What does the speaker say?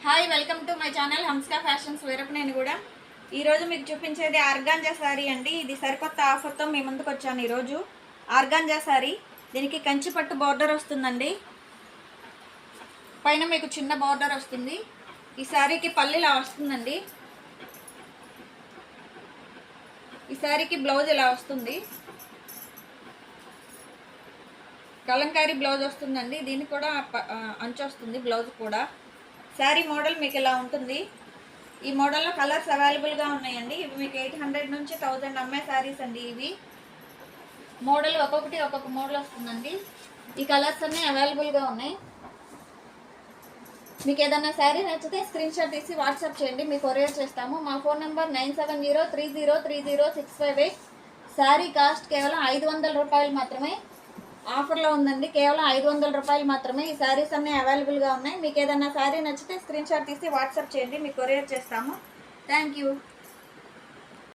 Hi, welcome to my channel Hamska fashions వేరపు. నేను కూడా ఈరోజు మీకు చూపించేది ఆర్గాంజా శారీ అండి. ఇది సరికొత్త ఆఫర్తో మీ ముందుకు వచ్చాను ఈరోజు. ఆర్గాంజా శారీ, దీనికి కంచి పట్టు బార్డర్ వస్తుందండి. పైన మీకు చిన్న బార్డర్ వస్తుంది. ఈ శారీకి పళ్ళు ఇలా వస్తుందండి. ఈ శారీకి బ్లౌజ్ ఇలా వస్తుంది. కలంకారీ బ్లౌజ్ వస్తుందండి. దీనికి కూడా అంచు వస్తుంది. బ్లౌజ్ కూడా శారీ మోడల్ మీకు ఇలా ఉంటుంది. ఈ మోడల్లో కలర్స్ అవైలబుల్గా ఉన్నాయండి. ఇవి మీకు 800 నుంచి 1000 అమ్మే శారీస్ అండి. ఇవి మోడల్ ఒక్కొక్కటి ఒక్కొక్క మోడల్ వస్తుందండి. ఈ కలర్స్ అన్నీ అవైలబుల్గా ఉన్నాయి. మీకు ఏదైనా శారీ నచ్చితే స్క్రీన్ షాట్ తీసి వాట్సాప్ చేయండి, మీకు కొరియర్ చేస్తాము. మా ఫోన్ నెంబర్ 9703030658. శారీ కాస్ట్ కేవలం 500 రూపాయలు మాత్రమే. ఆఫర్లో ఉందండి. కేవలం 500 రూపాయలు మాత్రమే. ఈ శారీస్ అన్నీ అవైలబుల్గా ఉన్నాయి. మీకు ఏదైనా శారీ నచ్చితే స్క్రీన్ షాట్ తీసి వాట్సాప్ చేయండి, మీకు కొరియర్ చేస్తాము. Thank you.